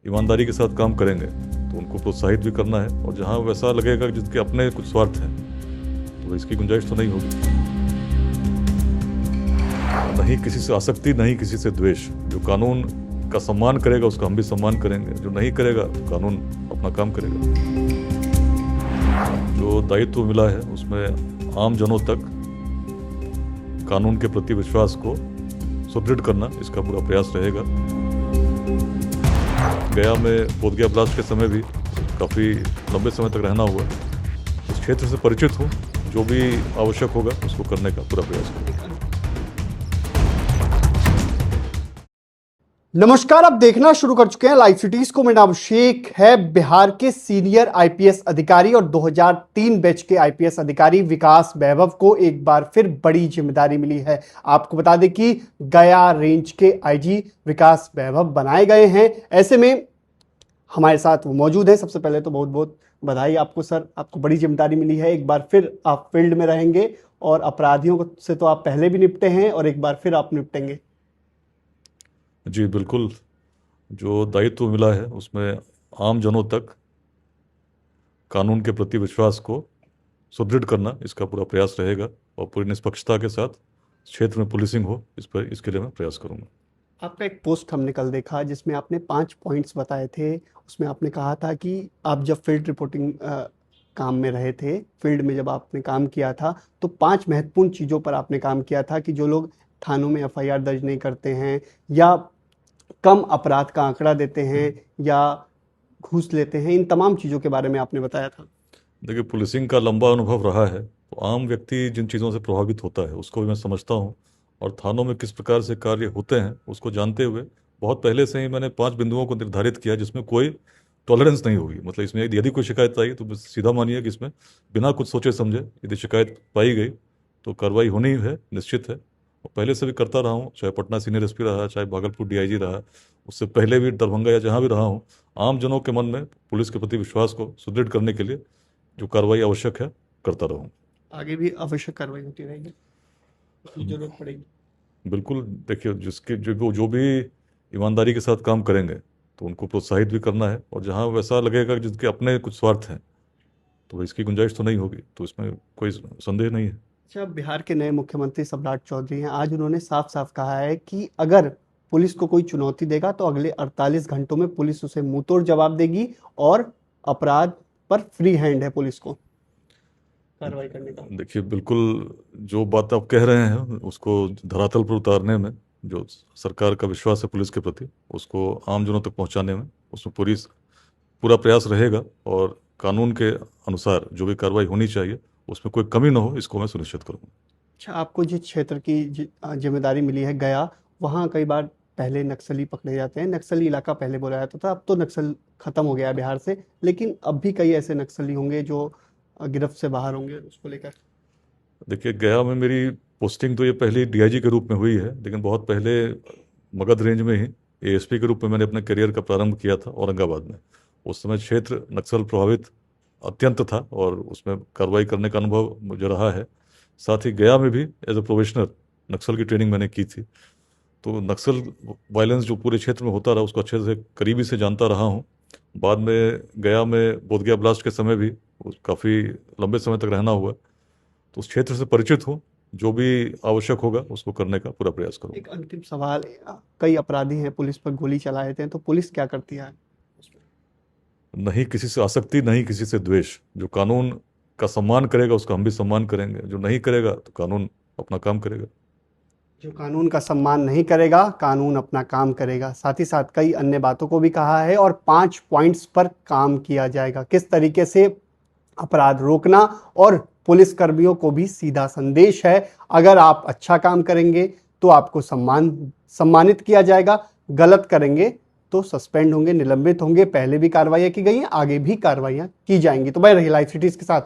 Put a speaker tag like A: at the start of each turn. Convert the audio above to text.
A: ईमानदारी के साथ काम करेंगे तो उनको प्रोत्साहित भी करना है, और जहाँ वैसा लगेगा जिसके अपने कुछ स्वार्थ हैं तो इसकी गुंजाइश तो नहीं होगी। नहीं किसी से आसक्ति, नहीं किसी से द्वेष। जो कानून का सम्मान करेगा उसका हम भी सम्मान करेंगे, जो नहीं करेगा तो कानून अपना काम करेगा। जो दायित्व मिला है उसमें आम जनों तक कानून के प्रति विश्वास को सुदृढ़ करना इसका पूरा प्रयास रहेगा। गया में बोधगया ब्लास्ट के समय भी काफ़ी लंबे समय तक रहना हुआ, इस क्षेत्र से परिचित हूँ, जो भी आवश्यक होगा उसको करने का पूरा प्रयास करूँगा।
B: नमस्कार, आप देखना शुरू कर चुके हैं लाइव सिटीज को। मेरा नाम शेख है। बिहार के सीनियर आईपीएस अधिकारी और 2003 बैच के आईपीएस अधिकारी विकास वैभव को एक बार फिर बड़ी जिम्मेदारी मिली है। आपको बता दें कि गया रेंज के आईजी विकास वैभव बनाए गए हैं। ऐसे में हमारे साथ वो मौजूद है। सबसे पहले तो बहुत बहुत बधाई आपको सर, आपको बड़ी जिम्मेदारी मिली है। एक बार फिर आप फील्ड में रहेंगे और अपराधियों से तो आप पहले भी निपटे हैं और एक बार फिर आप निपटेंगे।
A: जी बिल्कुल, जो दायित्व मिला है उसमें आम जनों तक कानून के प्रति विश्वास को सुदृढ़ करना इसका पूरा प्रयास रहेगा, और पूरी निष्पक्षता के साथ क्षेत्र में पुलिसिंग हो इसके लिए मैं प्रयास करूंगा।
B: आपका एक पोस्ट हमने कल देखा जिसमें आपने 5 पॉइंट्स बताए थे। उसमें आपने कहा था कि आप जब फील्ड रिपोर्टिंग काम में रहे थे, फील्ड में जब आपने काम किया था तो 5 महत्वपूर्ण चीज़ों पर आपने काम किया था कि जो लोग थानों में एफआईआर दर्ज नहीं करते हैं या कम अपराध का आंकड़ा देते हैं या घूस लेते हैं, इन तमाम चीज़ों के बारे में आपने बताया था।
A: देखिए, पुलिसिंग का लंबा अनुभव रहा है तो आम व्यक्ति जिन चीज़ों से प्रभावित होता है उसको भी मैं समझता हूँ, और थानों में किस प्रकार से कार्य होते हैं उसको जानते हुए बहुत पहले से ही मैंने 5 बिंदुओं को निर्धारित किया जिसमें कोई टॉलरेंस नहीं होगी। मतलब इसमें यदि कोई शिकायत आई तो बस सीधा मानिए कि इसमें बिना कुछ सोचे समझे यदि शिकायत पाई गई तो कार्रवाई होनी है, निश्चित है। पहले से भी करता रहा हूँ, चाहे पटना सीनियर एसपी रहा, चाहे भागलपुर डीआईजी रहा, उससे पहले भी दरभंगा या जहाँ भी रहा हूँ। आम जनों के मन में पुलिस के प्रति विश्वास को सुदृढ़ करने के लिए जो कार्रवाई आवश्यक है करता रहूँ।
B: आगे भी आवश्यक कार्रवाई होती रहेगी, जरूरत पड़ेगी।
A: बिल्कुल, देखिए जिसके जो भी ईमानदारी के साथ काम करेंगे तो उनको प्रोत्साहित भी करना है, और जहाँ वैसा लगेगा जिसके अपने कुछ स्वार्थ हैं तो इसकी गुंजाइश तो नहीं होगी, तो इसमें कोई संदेह नहीं है।
B: अच्छा, बिहार के नए मुख्यमंत्री सम्राट चौधरी हैं। आज उन्होंने साफ साफ कहा है कि अगर पुलिस को कोई चुनौती देगा तो अगले 48 घंटों में पुलिस उसे मुंहतोड़ जवाब देगी और अपराध पर फ्री हैंड है पुलिस को कार्रवाई करने का।
A: देखिए, बिल्कुल जो बात आप कह रहे हैं उसको धरातल पर उतारने में, जो सरकार का विश्वास है पुलिस के प्रति उसको आम जनों तक पहुंचाने में, उसमें पूरा प्रयास रहेगा, और कानून के अनुसार जो भी कार्रवाई होनी चाहिए उसमें कोई कमी ना हो इसको मैं सुनिश्चित करूँगा।
B: अच्छा, आपको जिस क्षेत्र की जिम्मेदारी मिली है गया, वहाँ कई बार पहले नक्सली पकड़े जाते हैं। नक्सली इलाका पहले बोला जाता था, अब तो नक्सल खत्म हो गया है बिहार से, लेकिन अब भी कई ऐसे नक्सली होंगे जो गिरफ्त से बाहर होंगे, उसको लेकर।
A: देखिए, गया में मेरी पोस्टिंग तो ये पहले डीआईजी के रूप में हुई है, लेकिन बहुत पहले मगध रेंज में ही एएसपी के रूप में मैंने अपने करियर का प्रारंभ किया था औरंगाबाद में। उस समय क्षेत्र नक्सल प्रभावित अत्यंत था और उसमें कार्रवाई करने का अनुभव मुझे रहा है। साथ ही गया में भी एज ए प्रोफेशनल नक्सल की ट्रेनिंग मैंने की थी, तो नक्सल वायलेंस जो पूरे क्षेत्र में होता रहा उसको अच्छे से करीबी से जानता रहा हूँ। बाद में गया में बोधगया ब्लास्ट के समय भी काफ़ी लंबे समय तक रहना हुआ, तो उस क्षेत्र से परिचित हूँ, जो भी आवश्यक होगा उसको करने का पूरा प्रयास करूँ।
B: एक अंतिम सवाल, कई अपराधी हैं पुलिस पर गोली चला देते हैं, तो पुलिस क्या करती है?
A: नहीं किसी से आसक्ति, नहीं किसी से द्वेष। जो कानून का सम्मान करेगा उसका हम भी सम्मान करेंगे, जो नहीं करेगा तो कानून अपना काम करेगा।
B: जो कानून का सम्मान नहीं करेगा, कानून अपना काम करेगा। साथ ही साथ कई अन्य बातों को भी कहा है और 5 पॉइंट्स पर काम किया जाएगा, किस तरीके से अपराध रोकना, और पुलिस कर्मियों को भी सीधा संदेश है, अगर आप अच्छा काम करेंगे तो आपको सम्मानित किया जाएगा, गलत करेंगे तो सस्पेंड होंगे, निलंबित होंगे। पहले भी कार्रवाइयां की गई हैं, आगे भी कार्रवाइयां की जाएंगी। तो मैं रही लाइव सिटीज के साथ।